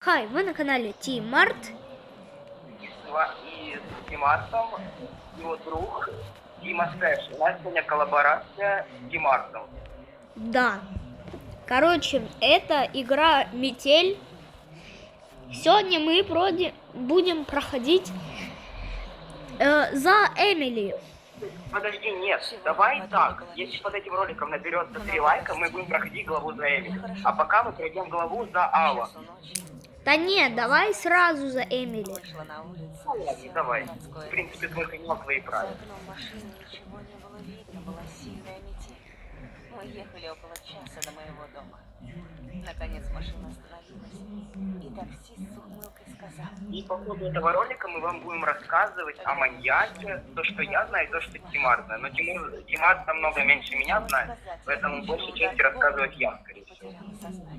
Хай, вы на канале T-Mart. И с Тимартом, его друг Дима Сэш. У нас сегодня коллаборация с Тимартом. Да. Короче, это игра Метель. Сегодня мы будем проходить за Эмили. Подожди, нет, давай так. Если под этим роликом наберется 3 лайка, мы будем проходить главу за Эмили. А пока мы пройдем главу за Алла. Да нет, давай сразу за Эмили. Ну ладно, давай. В принципе, твой конек твои правила. Мы ехали около часа до моего дома. Наконец машина остановилась, и таксист с ухмылкой сказал: И по ходу этого ролика мы вам будем рассказывать о маньяке, то, что я знаю, и то, что Тимар знает. Но Тимар намного меньше меня знает, поэтому большей части рассказывать я, скорее всего.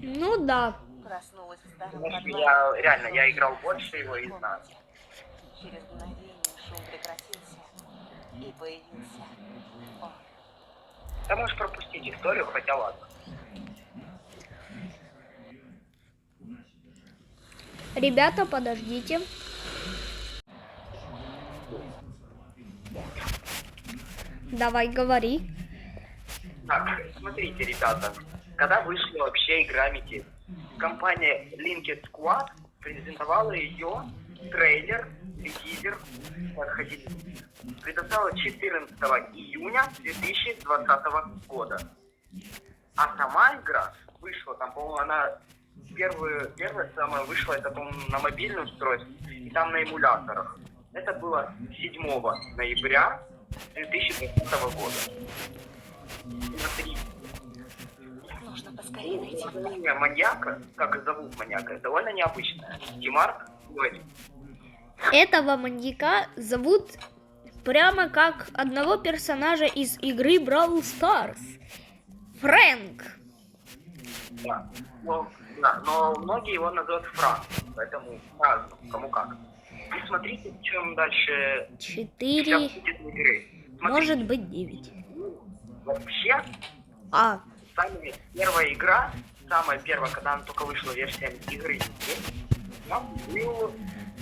Ну да. Проснулась в старом Потому что подвале. я играл больше его и знаю. Через мгновение шум прекратился, и появился он. Ты можешь пропустить историю, хотя ладно. Ребята, подождите. Давай, говори. Так, смотрите, ребята, когда вышла вообще игра Метель, компания Linked Squad презентовала ее трейлер и тизер, предоставила 14 июня 2020 года. А сама игра вышла, там, по-моему, она первая самая вышла, это, по-моему, на мобильном устройстве, и там на эмуляторах. Это было 7 ноября 2020 года. Смотри, Нужно поскорее найти. имя маньяка, как и зовут маньяка, довольно необычное. Тимар Лори. Этого маньяка зовут прямо как одного персонажа из игры Brawl Stars. Фрэнк. Да. Но многие его называют Франк, поэтому по-разному, кому как. И смотрите, в чем дальше 4, сейчас будет игры. может быть 9. Вообще, А, самая первая игра, самая первая, когда она только вышла версия игры, там был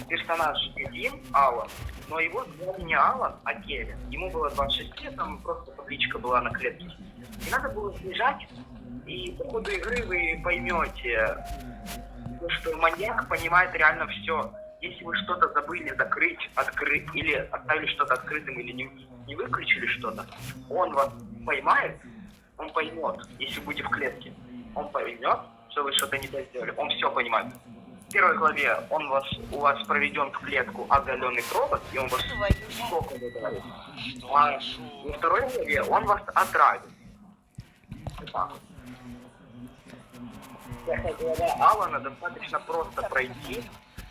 персонаж один, Алан, но его звали не Алан, а Кевин. Ему было 26 лет, там просто табличка была на клетке. И надо было сбежать, и по ходу игры вы поймете, что маньяк понимает реально все. Если вы что-то забыли закрыть, открыть, или оставили что-то открытым, или не выключили что-то, он вас поймает, он поймет, если будете в клетке. Он поймет, что вы что-то не то сделали, он все понимает. В первой главе у вас проведен в клетку оголенный провод, и он вас сколько ударит. А во второй главе он вас отравит. Вот так вот. Глава Алана достаточно просто пройти.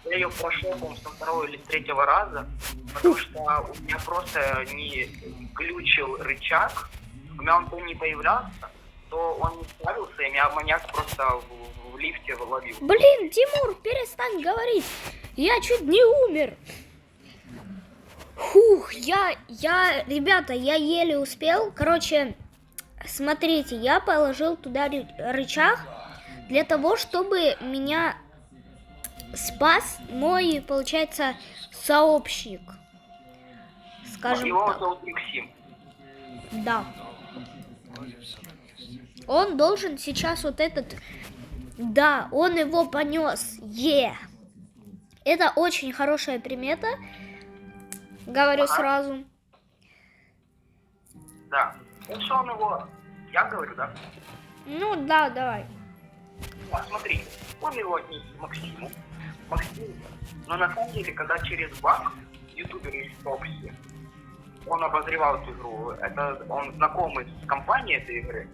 Я ее прошел, по-моему, со второго или с третьего раза, потому что у меня просто не глючил рычаг. У меня он то не появлялся, то он не справился, и меня маньяк просто в лифте ловил. блин, Тимур, перестань говорить. Я чуть не умер. Фух, ребята, я еле успел. Короче, смотрите, я положил туда рычаг для того, чтобы меня спас мой, получается, сообщник. Скажем Его так. зовут Максим. Да. Он должен сейчас вот этот... Да, он его понес. Это очень хорошая примета. Говорю сразу. Да. Ну что он его... Я говорю, да? Ну да, давай. А, смотри, он его отнес Максиму. Максим, но на самом деле, когда через баг, ютубер из Топси, он обозревал эту игру, он знакомый с компанией этой игры,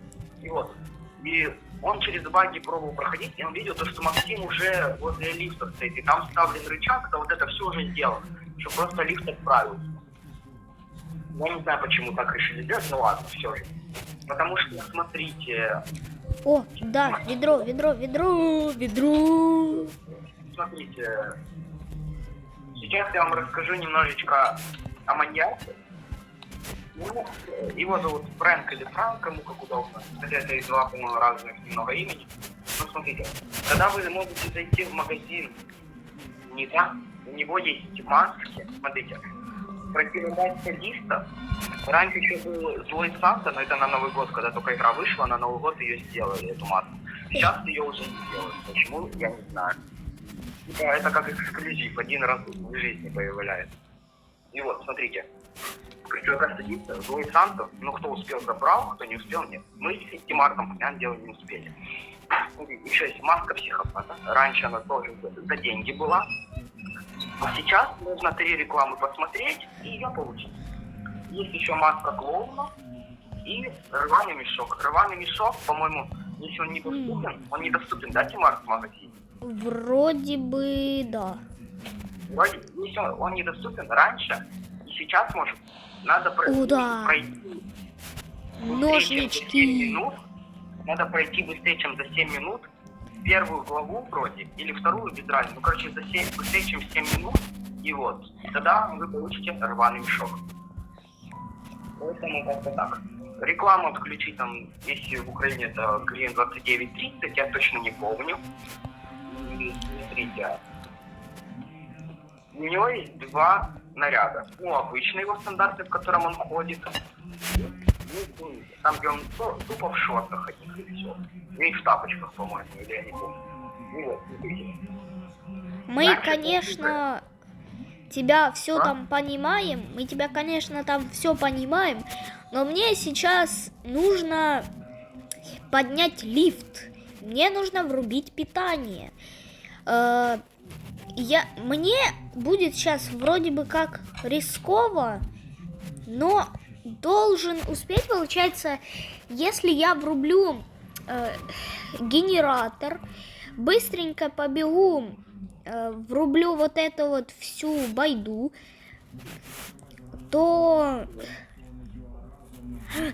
и он через баги пробовал проходить, и он видел то, что Максим уже возле лифта стоит, и там вставлен рычаг, то вот это все уже сделано, что просто лифт отправился. Я не знаю, почему так решили сделать, но ладно, все же. Потому что, смотрите... О, да, ведро. Смотрите, сейчас я вам расскажу немножечко о маньяке. Ну, его зовут Фрэнк или Франк, кому как удобно. Хотя это и два, по-моему, разных немного имени. Ну, смотрите, когда вы можете зайти в магазин Нита, у него есть маски, смотрите, противогаз листа. Раньше еще был Злой Санта, но это на Новый год, когда только игра вышла, на Новый год ее сделали, эту маску. Сейчас ее уже не делают. Почему, я не знаю. Типа, это как эксклюзив, один раз в жизни появляется. И вот, смотрите. Противогаз листа, Злой Санта, ну кто успел забрал, кто не успел, нет. Мы с Тимартом, понятное дело, не успели. Еще есть маска психопата. Раньше она тоже за деньги была. А сейчас нужно 3 рекламы посмотреть и ее получить. Есть еще маска клоуна и рваный мешок. Рваный мешок, по-моему, если он недоступен, да, Тимар, в магазине? Вроде бы, да. Вроде, если он недоступен раньше, и сейчас может, надо пройти да. Ножнички. Надо пройти быстрее, чем за 7 минут. Первую главу вроде, или вторую без разницы. Ну, короче, быстрее, чем 7 минут. И вот, тогда вы получите рваный мешок. Поэтому как-то так. Рекламу отключить там, если в Украине это гривен 29-30, я точно не помню. Смотрите. У него есть 2 наряда. Ну, обычный его стандарты, в котором он ходит. Там, где он тупо в шортах одних и все. И в тапочках, по-моему, или я не помню. И вот, смотрите. Мы, Дальше, конечно, тебя все там понимаем. Мы тебя, конечно, там все понимаем. Но мне сейчас нужно поднять лифт. Мне нужно врубить питание. Мне будет сейчас вроде бы как рисково, но должен успеть, получается, если я врублю генератор, быстренько побегу, врублю вот эту вот всю байду, то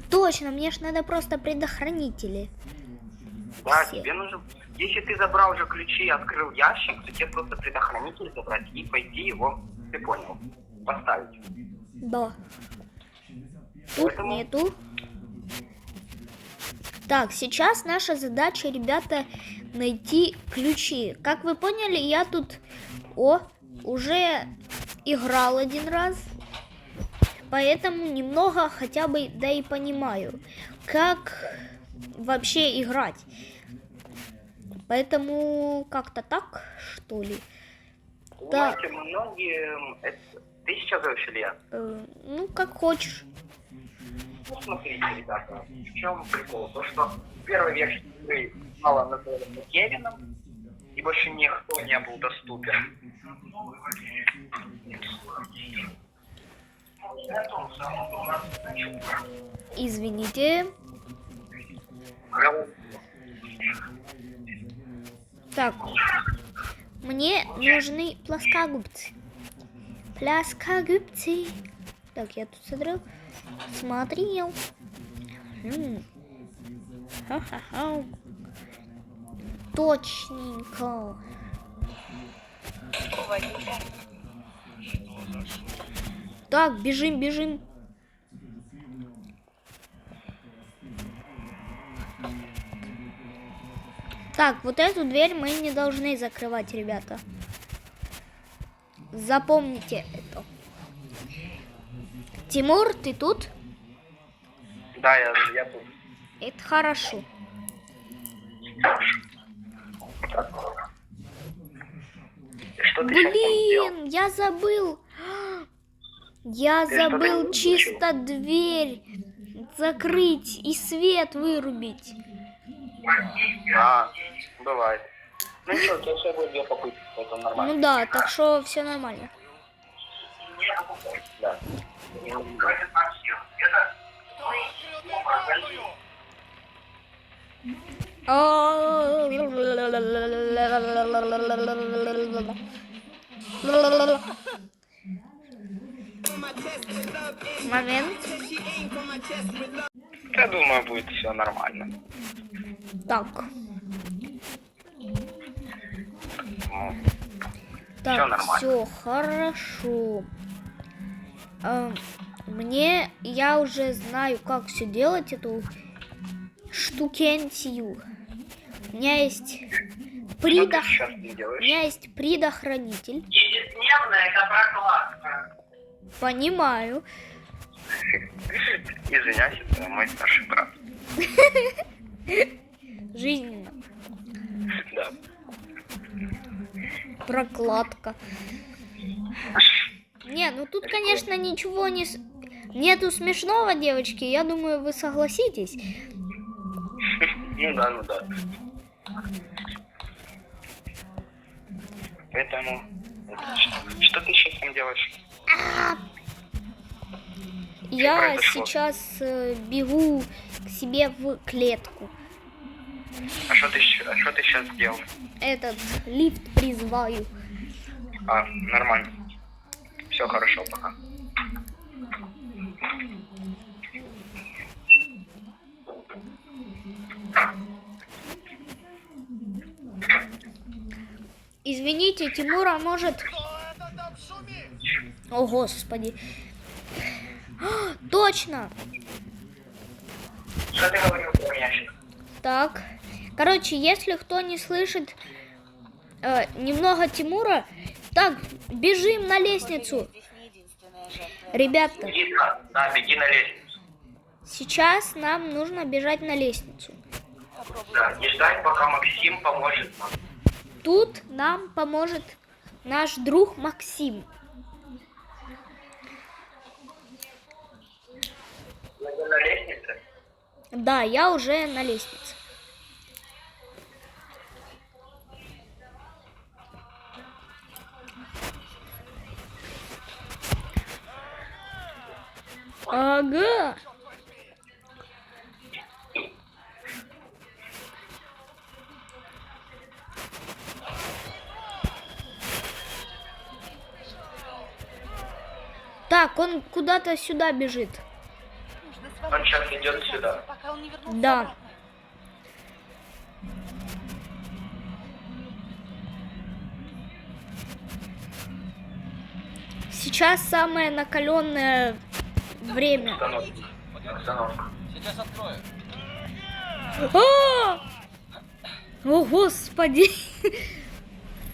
точно, мне ж надо просто предохранители. Да, Все. тебе нужно... Если ты забрал уже ключи и открыл ящик, то тебе просто предохранитель забрать и пойти его, ты понял, поставить. Да. Тут Поэтому... нету. Так, сейчас наша задача, ребята, найти ключи. Как вы поняли, я тут уже играл 1 раз. Поэтому немного хотя бы, да и понимаю, как вообще играть. Поэтому как-то так, что ли. Понимаете, многие... Ты сейчас зовешь или я? Ну, как хочешь. Ну, смотрите, ребята, в чем прикол? То, что в первой версии игры мало называли Кевином, и больше никто не был доступен. Извините. Так, мне нужны плоскогубцы. Плоскогубцы. Так, я тут смотрел. Ха-ха-ха. Точненько. Так, бежим. Так, вот эту дверь мы не должны закрывать, ребята. Запомните это. Тимур, ты тут? Да, я тут. Это хорошо. Что ты сейчас там сделал? Блин, я забыл. Я забыл чисто дверь закрыть и свет вырубить. Бывает. Ну ничего, у тебя все будет 2 попытки, это нормально. Ну да, так что все нормально. Да. Момент. Я думаю, будет все нормально. Так. Ну, Так, нормально. все хорошо. Я уже знаю, как все делать, эту штукенцию. У меня есть Что ты сейчас не у делаешь? меня есть предохранитель. Ежедневная это прокладка. Понимаю. Извиняюсь, это мой старший брат. Жизненно. Да. Прокладка. Не, ну тут, конечно, ничего не... Нету смешного, девочки. Я думаю, вы согласитесь. Ну да. Поэтому... Что ты сейчас там делаешь? Я произошло? сейчас бегу к себе в клетку. А что ты сейчас сделал? Этот лифт призываю. А, нормально. Все хорошо, пока. Извините, Тимура может... О, Господи. А, точно! Что ты говорил про меня сейчас? Так. Короче, если кто не слышит немного Тимура... Так, бежим на лестницу. Здесь не единственная жертва. Ребята, Беги на лестницу. сейчас нам нужно бежать на лестницу. Да, не ждать, пока Максим поможет нам. Тут нам поможет наш друг Максим. Вы на лестнице? Да, я уже на лестнице. Ага. Так, он куда-то сюда бежит. Нужно Он сейчас идет сюда. пока он не вернулся Да. обратно. Сейчас самое накаленное время. Остановка. Сейчас открою. А! О, Господи!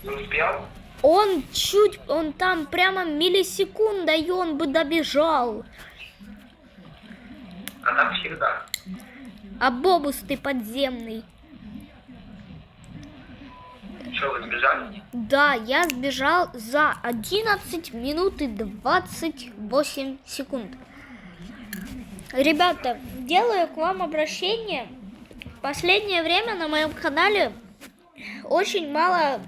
Не успел? Он там прямо миллисекунда, и он бы добежал. А так всегда. А бобус ты подземный. Что, вы сбежали? Да, я сбежал за 11 минут и 28 секунд. Ребята, делаю к вам обращение. В последнее время на моем канале очень мало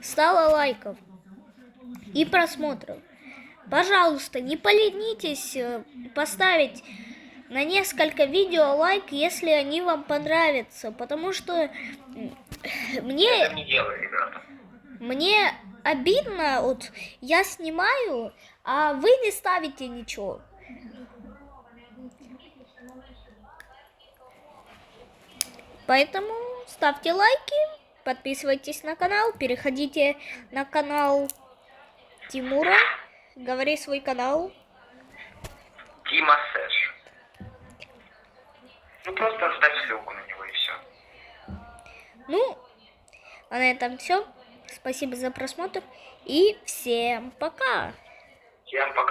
стало лайков и просмотров. Пожалуйста, не поленитесь поставить на несколько видео лайк, если они вам понравятся, потому что мне... Это не делай, ребята. Мне обидно, вот я снимаю, а вы не ставите ничего. Поэтому ставьте лайки, подписывайтесь на канал, переходите на канал Тимура, говори свой канал. Тима Сэш. Ну просто оставь ссылку на него и все. Ну, а на этом все. Спасибо за просмотр и всем пока. Всем пока.